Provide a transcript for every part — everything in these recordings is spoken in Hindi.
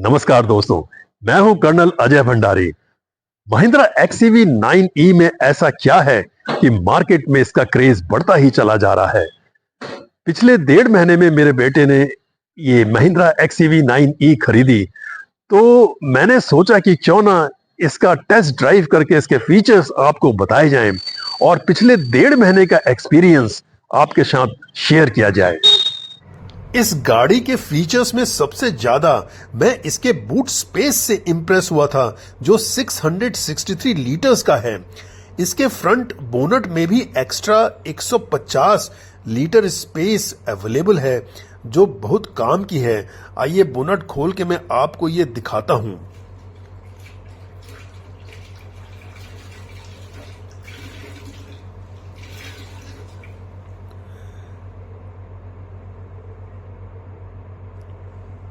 नमस्कार दोस्तों, मैं हूं colonel Ajay Bhandari. Mahindra XUV 9e में ऐसा क्या है कि मार्केट में इसका क्रेज बढ़ता ही चला जा रहा है। पिछले 1.5 महीने में मेरे बेटे ने ये महिंद्रा XUV 9e खरीदी, तो मैंने सोचा कि क्यों ना इसका टेस्ट ड्राइव करके इसके फीचर्स आपको बताए जाएं और पिछले 1.5 महीने का एक्सपीरियंस आपके साथ शेयर किया जाए। इस गाड़ी के फीचर्स में सबसे ज्यादा मैं इसके बूट स्पेस से इंप्रेस हुआ था, जो 663 लीटर्स का है। इसके फ्रंट बोनट में भी एक्स्ट्रा 150 लीटर स्पेस अवेलेबल है, जो बहुत काम की है। आइए बोनट खोल के मैं आपको ये दिखाता हूं।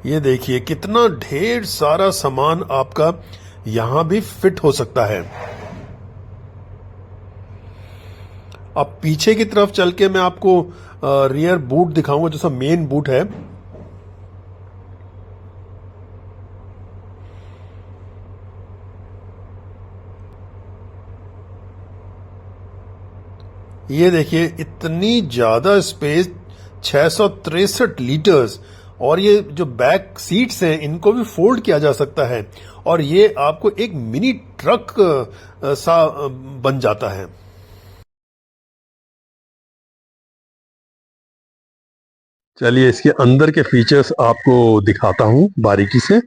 ये देखिए कितना ढेर सारा सामान आपका यहां भी फिट हो सकता है। अब पीछे की तरफ चल के मैं आपको रियर बूट दिखाऊंगा, जैसा मेन बूट है। ये देखिए इतनी ज्यादा स्पेस, 663 लीटर्स। और ये जो बैक सीट्स हैं इनको भी फोल्ड किया जा सकता है और ये आपको एक मिनी ट्रक सा बन जाता है। चलिए इसके अंदर के फीचर्स आपको दिखाता हूं बारीकी से।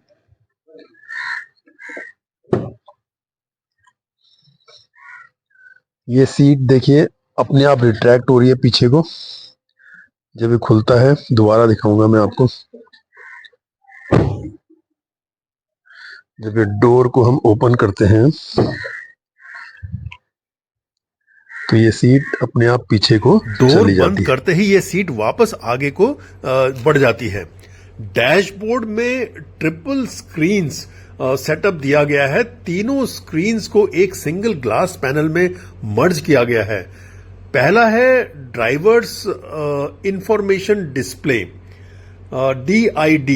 ये सीट देखिए अपने आप रिट्रैक्ट हो रही है पीछे को, जब ये खुलता है। दोबारा दिखाऊंगा मैं आपको। जब ये डोर को हम ओपन करते हैं तो ये सीट अपने आप पीछे को डोर चली बंद जाती है। करते ही ये सीट वापस आगे को बढ़ जाती है। डैशबोर्ड में ट्रिपल स्क्रीन्स सेटअप दिया गया है। तीनों स्क्रीन्स को एक सिंगल ग्लास पैनल में मर्ज किया गया है। पहला है ड्राइवर्स इंफॉर्मेशन डिस्प्ले, DID,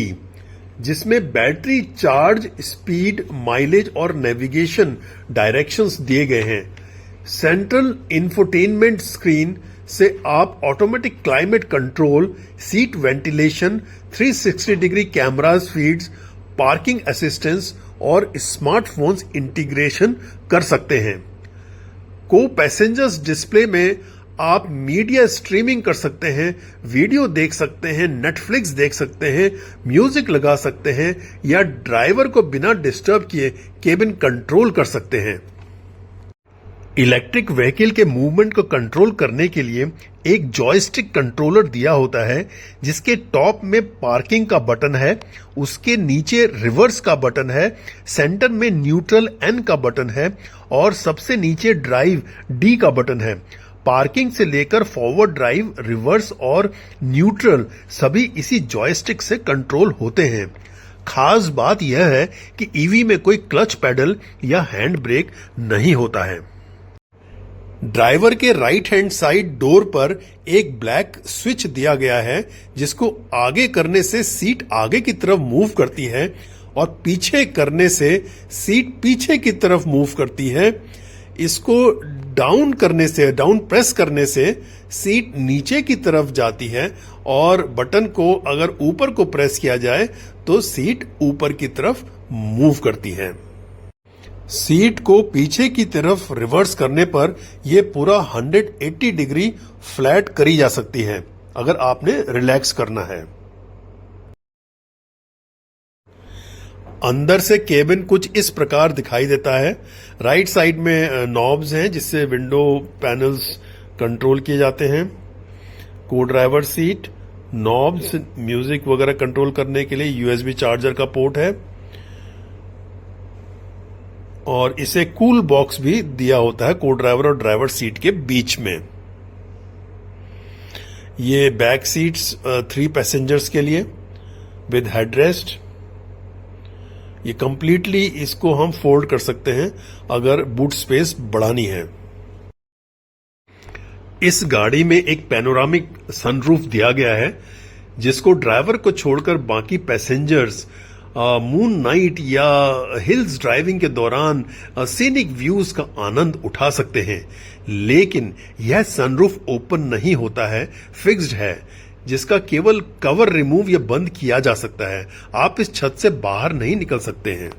जिसमें बैटरी चार्ज, स्पीड, माइलेज और नेविगेशन डायरेक्शंस दिए गए हैं। सेंट्रल इंफोटेनमेंट स्क्रीन से आप automatic climate control, seat ventilation, 360 degree cameras feeds, parking assistance और स्मार्टफोन्स इंटीग्रेशन कर सकते हैं। को पैसेंजर्स डिस्प्ले में आप मीडिया स्ट्रीमिंग कर सकते हैं, वीडियो देख सकते हैं, नेटफ्लिक्स देख सकते हैं, म्यूजिक लगा सकते हैं या ड्राइवर को बिना डिस्टर्ब किए केबिन कंट्रोल कर सकते हैं। इलेक्ट्रिक व्हीकल के मूवमेंट को कंट्रोल करने के लिए एक जॉयस्टिक कंट्रोलर दिया होता है, जिसके टॉप में पार्किंग का बटन है, उसके नीचे रिवर्स का बटन है, सेंटर में न्यूट्रल N का बटन है और सबसे नीचे ड्राइव D का बटन है। पार्किंग से लेकर फॉरवर्ड ड्राइव, रिवर्स और न्यूट्रल सभी इसी जॉयस्टिक से कंट्रोल होते हैं। खास बात यह है कि ईवी में कोई क्लच पेडल या हैंड ब्रेक नहीं होता है। ड्राइवर के राइट हैंड साइड डोर पर एक ब्लैक स्विच दिया गया है, जिसको आगे करने से सीट आगे की तरफ मूव करती है और पीछे करने से सीट पीछे की तरफ मूव करती है। इसको डाउन करने से, डाउन प्रेस करने से सीट नीचे की तरफ जाती है और बटन को अगर ऊपर को प्रेस किया जाए तो सीट ऊपर की तरफ मूव करती है। सीट को पीछे की तरफ रिवर्स करने पर यह पूरा 180 डिग्री फ्लैट करी जा सकती है, अगर आपने रिलैक्स करना है। अंदर से केबिन कुछ इस प्रकार दिखाई देता है। राइट साइड में नॉब्स हैं जिससे विंडो पैनल्स कंट्रोल किए जाते हैं। को ड्राइवर सीट, नॉब्स, म्यूजिक वगैरह कंट्रोल करने के लिए USB चार्जर का पोर्ट है और इसे कूल बॉक्स भी दिया होता है को ड्राइवर और ड्राइवर सीट के बीच में। ये बैक सीट्स 3 पैसेंजर्स के लिए विद हेडरेस्ट। ये कंप्लीटली इसको हम फोल्ड कर सकते हैं अगर बूट स्पेस बढ़ानी है। इस गाड़ी में एक पैनोरामिक सनरूफ दिया गया है, जिसको ड्राइवर को छोड़कर बाकी पैसेंजर्स मून नाइट या हिल्स ड्राइविंग के दौरान सीनिक व्यूज का आनंद उठा सकते हैं। लेकिन यह सनरूफ ओपन नहीं होता है, फिक्स्ड है, जिसका केवल कवर रिमूव या बंद किया जा सकता है। आप इस छत से बाहर नहीं निकल सकते हैं।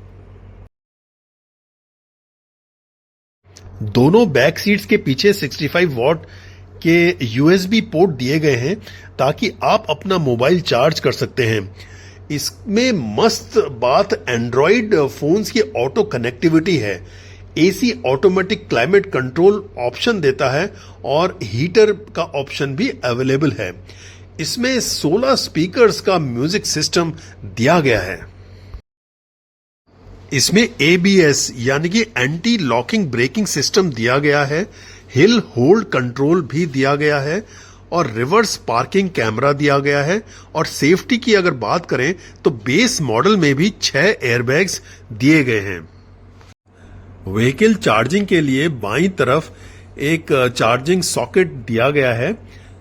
दोनों बैक सीट्स के पीछे 65 वॉट के यूएसबी पोर्ट दिए गए हैं ताकि आप अपना मोबाइल चार्ज कर सकते हैं। इसमें मस्त बात एंड्रॉइड फोन्स की ऑटो कनेक्टिविटी है। AC automatic climate control option देता है और हीटर का ऑप्शन भी अवेलेबल है। इसमें 16 स्पीकर्स का म्यूजिक सिस्टम दिया गया है। इसमें ABS यानी कि एंटी लॉकिंग ब्रेकिंग सिस्टम दिया गया है, हिल होल्ड कंट्रोल भी दिया गया है और रिवर्स पार्किंग कैमरा दिया गया है। और सेफ्टी की अगर बात करें तो बेस मॉडल में भी 6 एयरबैग्स दिए गए हैं। व्हीकल चार्जिंग के लिए बाईं तरफ एक चार्जिंग सॉकेट दिया गया है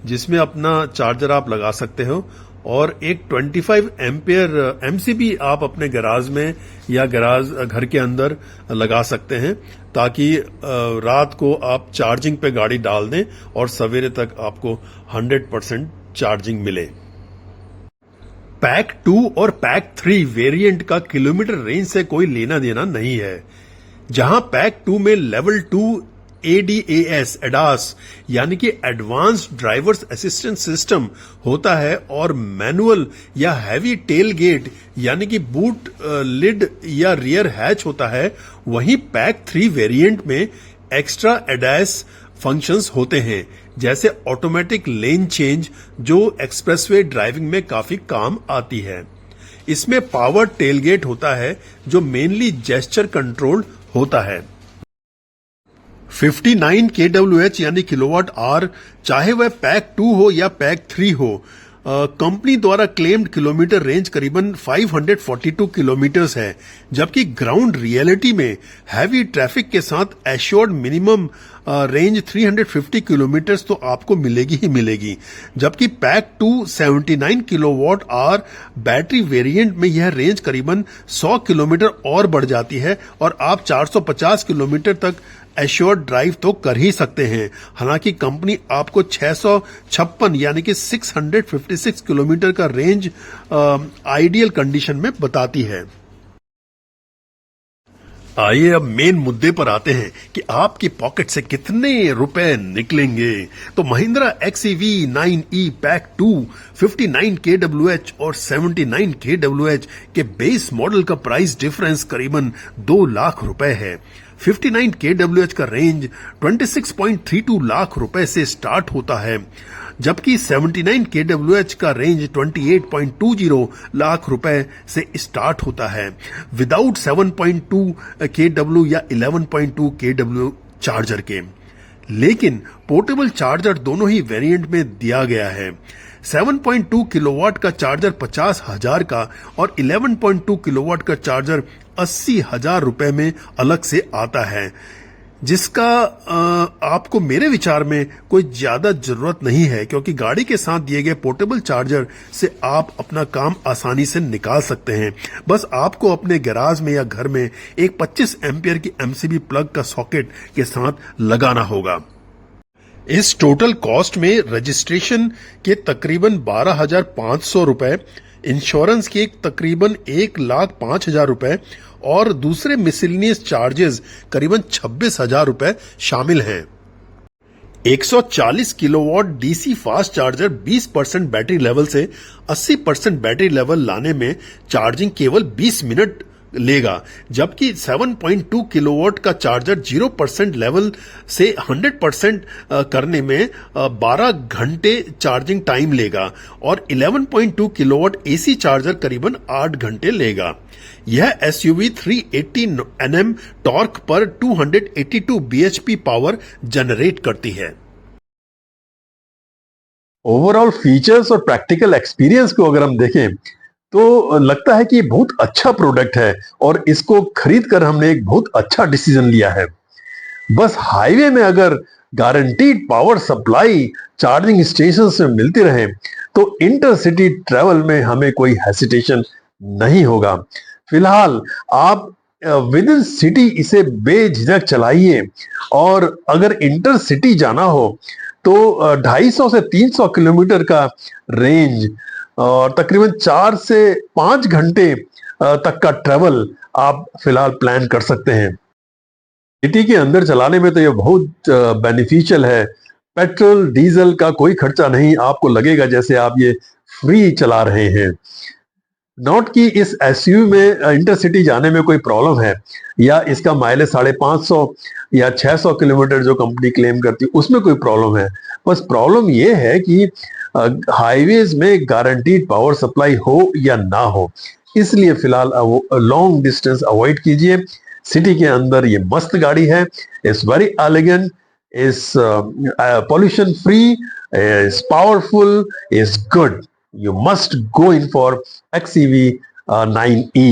जिसमें अपना चार्जर आप लगा सकते हो और एक 25 एम्पियर MCB आप अपने गैराज में या गैराज घर के अंदर लगा सकते हैं ताकि रात को आप चार्जिंग पे गाड़ी डाल दें और सवेरे तक आपको 100% चार्जिंग मिले। पैक 2 और पैक 3 वेरिएंट का किलोमीटर रेंज से कोई लेना देना नहीं है। जहां पैक 2 में लेवल 2 ADAS यानी कि एडवांस्ड ड्राइवर्स असिस्टेंस सिस्टम होता है और मैनुअल या हैवी टेल गेट यानी कि बूट लिड या रियर हैच होता है, वहीं पैक 3 वेरिएंट में एक्स्ट्रा ADAS फंक्शंस होते हैं जैसे ऑटोमेटिक लेन चेंज जो एक्सप्रेसवे ड्राइविंग में काफी काम आती है। इसमें पावर टेलगेट होता है जो मेनली जेस्चर कंट्रोल्ड होता है। 59 kWh यानी किलोवाट आवर, चाहे वह पैक 2 हो या पैक 3 हो, कंपनी द्वारा क्लेम्ड किलोमीटर रेंज करीबन 542 किलोमीटर्स है, जबकि ग्राउंड रियलिटी में हैवी ट्रैफिक के साथ एश्योर्ड मिनिमम रेंज 350 किलोमीटर्स तो आपको मिलेगी ही मिलेगी। जबकि pack 2 79 kilowatt hour battery variant में यह रेंज करीबन 100 किलोमीटर और बढ़ जाती है और आप 450 किलोमीटर तक एश्योर्ड ड्राइव तो कर ही सकते हैं। हालांकि कंपनी आपको 656 यानी कि 656 किलोमीटर का रेंज आइडियल कंडीशन में बताती है। आइए अब मेन मुद्दे पर आते हैं कि आपकी पॉकेट से कितने रुपए निकलेंगे। तो Mahindra XEV 9e pack 2 59 kWh और 79 kWh के बेस मॉडल का प्राइस डिफरेंस करीबन 2 लाख रुपए है। 59 kWh का रेंज 26.32 लाख रुपए से स्टार्ट होता है, जबकि 79 kWh का रेंज 28.20 लाख रुपए से स्टार्ट होता है विदाउट 7.2 kW या 11.2 kW चार्जर के। लेकिन पोर्टेबल चार्जर दोनों ही वेरिएंट में दिया गया है। 7.2 किलोवाट का चार्जर 50,000 का और 11.2 किलोवाट का चार्जर 80,000 रुपए में अलग से आता है, जिसका आपको मेरे विचार में कोई ज्यादा जरूरत नहीं है, क्योंकि गाड़ी के साथ दिए गए पोर्टेबल चार्जर से आप अपना काम आसानी से निकाल सकते हैं। बस आपको अपने गैराज में या घर में एक 25 एम्पियर की MCB प्लग का सॉकेट के साथ लगाना होगा। इस टोटल कॉस्ट में रजिस्ट्रेशन के तकरीबन 12,500 रुपए, इंश्योरेंस के तकरीबन 1,05,000 रुपए और दूसरे मिसलिनियस चार्जेस करीबन 26,000 रुपए शामिल हैं। 140 kilowatt DC fast charger 20% battery level से 80% बैटरी लेवल लाने में चार्जिंग केवल 20 मिनट लेगा, जबकि 7.2 किलोवाट का चार्जर 0% लेवल से 100% करने में 12 घंटे चार्जिंग टाइम लेगा और 11.2 किलोवाट AC चार्जर करीबन 8 घंटे लेगा। यह SUV 380 Nm टॉर्क पर 282 bhp पावर जनरेट करती है। ओवरऑल फीचर्स और प्रैक्टिकल एक्सपीरियंस को अगर हम देखें तो लगता है कि बहुत अच्छा प्रोडक्ट है और इसको खरीद कर हमने एक बहुत अच्छा डिसीजन लिया है। बस हाईवे में अगर guaranteed power supply charging station से मिलती रहे तो इंटरसिटी ट्रैवल में हमें कोई हेसिटेशन नहीं होगा। फिलहाल आप विद इन सिटी इसे बेझिझक चलाइए, और अगर इंटर सिटी जाना हो तो 250 से 300 किलोमीटर का रेंज और तकरीबन 4 से 5 घंटे तक का ट्रेवल आप फिलहाल प्लान कर सकते हैं। सिटी के अंदर चलाने में तो ये बहुत बेनिफिशियल है। पेट्रोल डीजल का कोई खर्चा नहीं, आपको लगेगा जैसे आप ये फ्री चला रहे हैं। नॉट कि इस एसयूवी में इंटरसिटी जाने में कोई प्रॉब्लम है, या इसका माइलेज 550 या 600 किलोमीटर जो कंपनी क्लेम करती है उसमें कोई प्रॉब्लम है। बस प्रॉब्लम ये है कि हाईवेज में गारंटीड पावर सप्लाई हो या ना हो, इसलिए फिलहाल लॉन्ग डिस्टेंस अवॉइड कीजिए। सिटी के अंदर ये मस्त गाड़ी है, is very elegant, is pollution free, is powerful, is good. You must go in for XEV 9E.